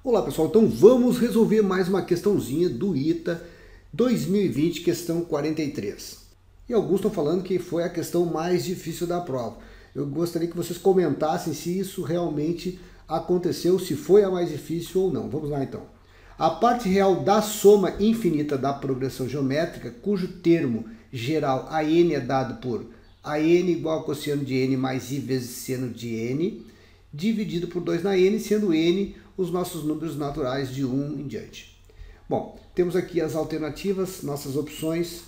Olá pessoal, então vamos resolver mais uma questãozinha do ITA 2020, questão 43. E alguns estão falando que foi a questão mais difícil da prova. Eu gostaria que vocês comentassem se isso realmente aconteceu, se foi a mais difícil ou não. Vamos lá então. A parte real da soma infinita da progressão geométrica, cujo termo geral AN é dado por AN igual a cosseno de n mais I vezes seno de n, dividido por 2 na n, sendo n os nossos números naturais de 1 em diante. Bom, temos aqui as alternativas, nossas opções,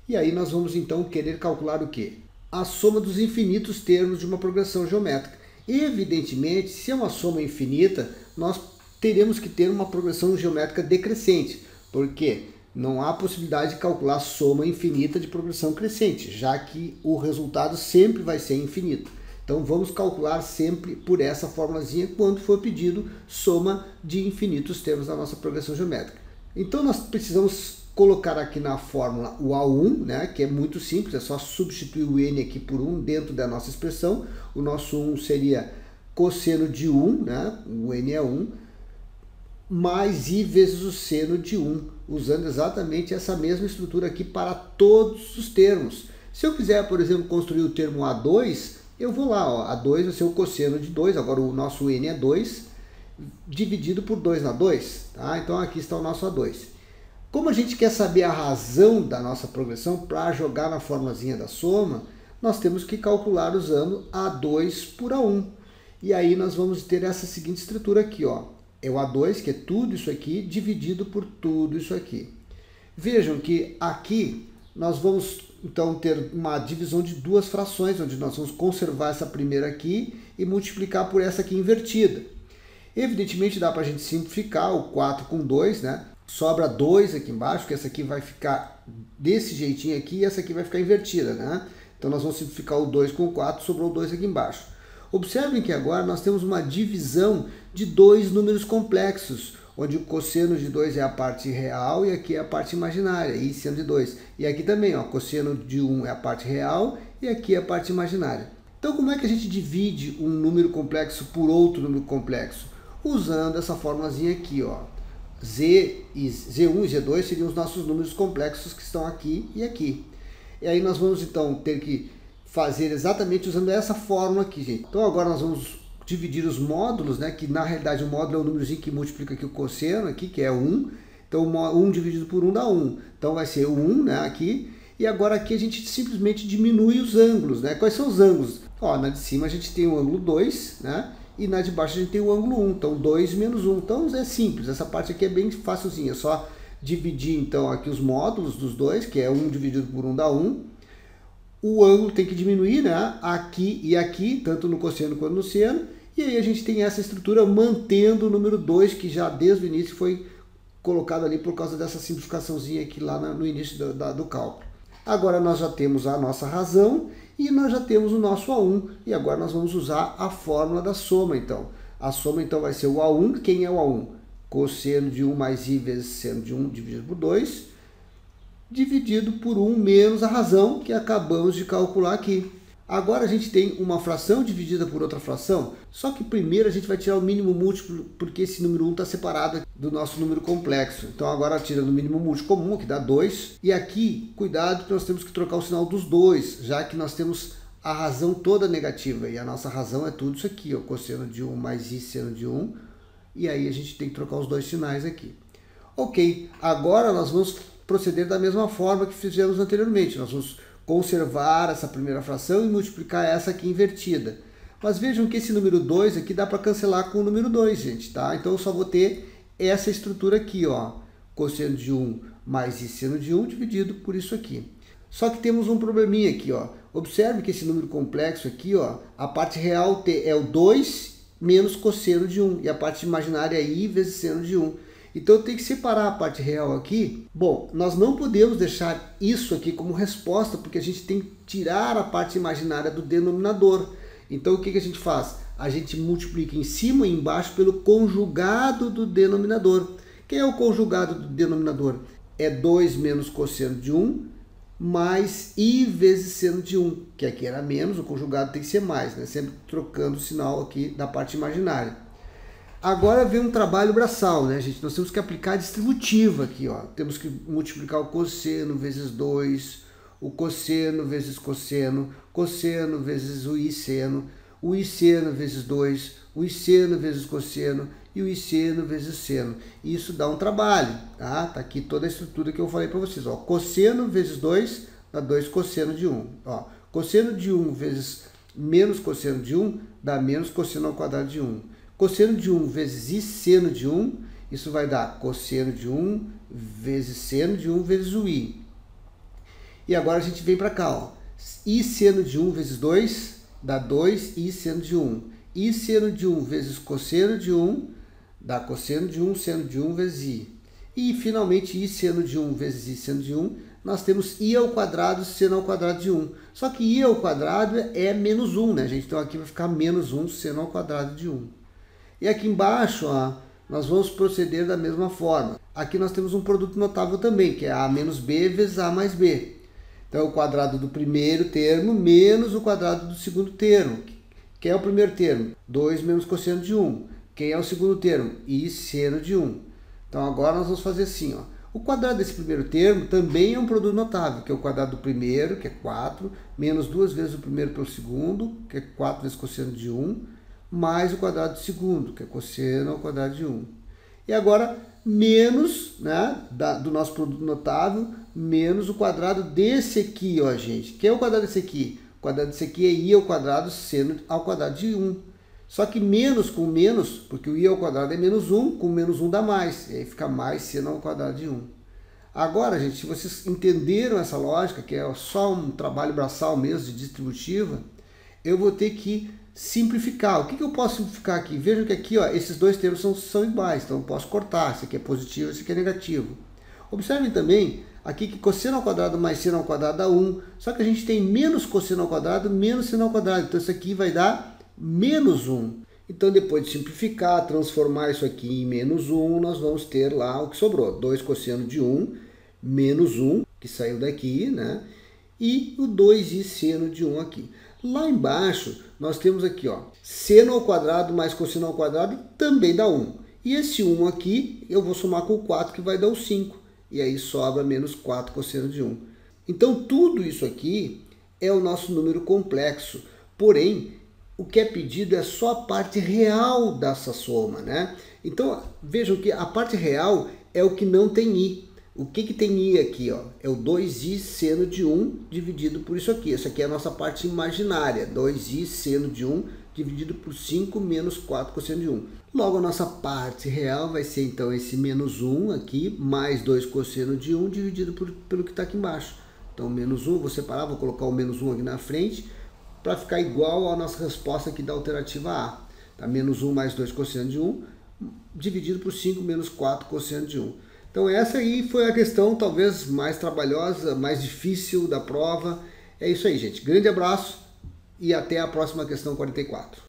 e aí nós vamos então querer calcular o quê? A soma dos infinitos termos de uma progressão geométrica. Evidentemente, se é uma soma infinita, nós teremos que ter uma progressão geométrica decrescente, porque não há possibilidade de calcular soma infinita de progressão crescente, já que o resultado sempre vai ser infinito. Então vamos calcular sempre por essa formulazinha quando for pedido soma de infinitos termos da nossa progressão geométrica. Então nós precisamos colocar aqui na fórmula o A1, né, que é muito simples, é só substituir o n aqui por 1 dentro da nossa expressão. O nosso 1 seria cosseno de 1, né, o n é 1, mais I vezes o seno de 1, usando exatamente essa mesma estrutura aqui para todos os termos. Se eu quiser, por exemplo, construir o termo A2, eu vou lá, ó, A2 vai ser o cosseno de 2, agora o nosso n é 2, dividido por 2 na 2, tá? Então aqui está o nosso A2. Como a gente quer saber a razão da nossa progressão para jogar na formulazinha da soma, nós temos que calcular usando A2 por A1. E aí nós vamos ter essa seguinte estrutura aqui, ó. É o A2, que é tudo isso aqui, dividido por tudo isso aqui. Vejam que aqui nós vamos então ter uma divisão de duas frações, onde nós vamos conservar essa primeira aqui e multiplicar por essa aqui invertida. Evidentemente dá para a gente simplificar o 4 com 2, né? Sobra 2 aqui embaixo, que essa aqui vai ficar desse jeitinho aqui e essa aqui vai ficar invertida, né? Então nós vamos simplificar o 2 com o 4, sobrou 2 aqui embaixo. Observem que agora nós temos uma divisão de dois números complexos, onde o cosseno de 2 é a parte real e aqui é a parte imaginária, I seno de 2. E aqui também, ó, cosseno de 1 é a parte real e aqui é a parte imaginária. Então como é que a gente divide um número complexo por outro número complexo? Usando essa formulazinha aqui, ó. Z1 e Z2 seriam os nossos números complexos que estão aqui e aqui. E aí nós vamos então ter que fazer exatamente usando essa fórmula aqui, gente. Então agora nós vamos dividir os módulos, né, que na realidade o módulo é o númerozinho que multiplica aqui o cosseno, aqui, que é 1. Então 1 dividido por 1 dá 1. Então vai ser 1, né, aqui. E agora aqui a gente simplesmente diminui os ângulos, né? Quais são os ângulos? Ó, na de cima a gente tem o ângulo 2, né? E na de baixo a gente tem o ângulo 1. Então 2 menos 1. Então é simples, essa parte aqui é bem facilzinha. É só dividir então aqui os módulos dos dois, que é 1 dividido por 1 dá 1. O ângulo tem que diminuir, né? Aqui e aqui, tanto no cosseno quanto no seno. E aí a gente tem essa estrutura mantendo o número 2, que já desde o início foi colocado ali por causa dessa simplificaçãozinha aqui lá no início do cálculo. Agora nós já temos a nossa razão e nós já temos o nosso A1. E agora nós vamos usar a fórmula da soma, então. A soma, então, vai ser o A1. Quem é o A1? Cosseno de 1 mais I vezes seno de 1 dividido por 2, dividido por 1 menos a razão, que acabamos de calcular aqui. Agora a gente tem uma fração dividida por outra fração, só que primeiro a gente vai tirar o mínimo múltiplo, porque esse número 1 está separado do nosso número complexo. Então agora tirando o mínimo múltiplo comum, que dá 2. E aqui, cuidado, que nós temos que trocar o sinal dos 2, já que nós temos a razão toda negativa. E a nossa razão é tudo isso aqui, ó, cosseno de 1 mais I seno de 1. E aí a gente tem que trocar os dois sinais aqui. Ok, agora nós vamos proceder da mesma forma que fizemos anteriormente. Nós vamos conservar essa primeira fração e multiplicar essa aqui invertida. Mas vejam que esse número 2 aqui dá para cancelar com o número 2, gente, tá? Então eu só vou ter essa estrutura aqui, ó. Cosseno de 1 mais I seno de 1 dividido por isso aqui. Só que temos um probleminha aqui, ó. Observe que esse número complexo aqui, ó, a parte real é o 2 menos cosseno de 1 e a parte imaginária é I vezes seno de 1. Então eu tenho que separar a parte real aqui. Bom, nós não podemos deixar isso aqui como resposta, porque a gente tem que tirar a parte imaginária do denominador. Então o que a gente faz? A gente multiplica em cima e embaixo pelo conjugado do denominador. Quem é o conjugado do denominador? É 2 menos cosseno de 1 mais I vezes seno de 1, que aqui era menos, o conjugado tem que ser mais, né? Sempre trocando o sinal aqui da parte imaginária. Agora vem um trabalho braçal, né, gente? Nós temos que aplicar a distributiva aqui, ó. Temos que multiplicar o cosseno vezes 2, o cosseno vezes cosseno, cosseno vezes o seno vezes 2, o seno vezes cosseno e o seno vezes seno. Isso dá um trabalho, tá? Tá aqui toda a estrutura que eu falei para vocês, ó. Cosseno vezes 2 dá 2 cosseno de 1, ó. Cosseno de 1 vezes menos cosseno de 1 dá menos cosseno ao quadrado de 1. Cosseno de 1 vezes i seno de 1, isso vai dar cosseno de 1 vezes seno de 1 vezes o i. E agora a gente vem para cá, ó. I seno de 1 vezes 2 dá 2 i seno de 1. I seno de 1 vezes cosseno de 1 dá cosseno de 1 seno de 1 vezes i. E finalmente i seno de 1 vezes i seno de 1, nós temos i ao quadrado seno ao quadrado de 1. Só que i ao quadrado é menos 1, né, gente? Então aqui vai ficar menos 1 seno ao quadrado de 1. E aqui embaixo, ó, nós vamos proceder da mesma forma. Aqui nós temos um produto notável também, que é a menos b vezes a mais b. Então, o quadrado do primeiro termo menos o quadrado do segundo termo. Quem é o primeiro termo? 2 menos cosseno de 1. Quem é o segundo termo? I seno de 1. Então, agora nós vamos fazer assim, ó. O quadrado desse primeiro termo também é um produto notável, que é o quadrado do primeiro, que é 4, menos 2 vezes o primeiro pelo segundo, que é 4 vezes cosseno de 1, mais o quadrado do segundo, que é cosseno ao quadrado de 1. E agora, menos, né, do nosso produto notável, menos o quadrado desse aqui, ó, gente. Que é o quadrado desse aqui? O quadrado desse aqui é i ao quadrado seno ao quadrado de 1. Só que menos com menos, porque o i ao quadrado é menos 1, com menos 1 dá mais. E aí fica mais seno ao quadrado de 1. Agora, gente, se vocês entenderam essa lógica, que é só um trabalho braçal mesmo de distributiva, eu vou ter que simplificar. O que eu posso simplificar aqui? Vejam que aqui, ó, esses dois termos são iguais, então eu posso cortar. Esse aqui é positivo, esse aqui é negativo. Observem também aqui que cosseno ao quadrado mais seno ao quadrado dá 1, só que a gente tem menos cosseno ao quadrado, menos seno ao quadrado, então isso aqui vai dar menos 1. Então depois de simplificar, transformar isso aqui em menos 1, nós vamos ter lá o que sobrou, 2 cosseno de 1, menos 1, que saiu daqui, né? E o 2i seno de 1 aqui. Lá embaixo, nós temos aqui, ó, seno ao quadrado mais cosseno ao quadrado também dá 1. E esse 1 aqui, eu vou somar com o 4, que vai dar o 5. E aí sobra menos 4 cosseno de 1. Então, tudo isso aqui é o nosso número complexo. Porém, o que é pedido é só a parte real dessa soma, né? Então, vejam que a parte real é o que não tem i. O que tem i aqui, ó? É o 2i seno de 1 dividido por isso aqui. Essa aqui é a nossa parte imaginária. 2i seno de 1 dividido por 5 menos 4 cosseno de 1. Logo, a nossa parte real vai ser, então, esse menos 1 aqui, mais 2 cosseno de 1 dividido pelo que está aqui embaixo. Então, menos 1, vou separar, vou colocar o menos 1 aqui na frente, para ficar igual à nossa resposta aqui da alternativa A. Tá? Menos 1 mais 2 cosseno de 1 dividido por 5 menos 4 cosseno de 1. Então essa aí foi a questão talvez mais trabalhosa, mais difícil da prova. É isso aí, gente. Grande abraço e até a próxima questão 44.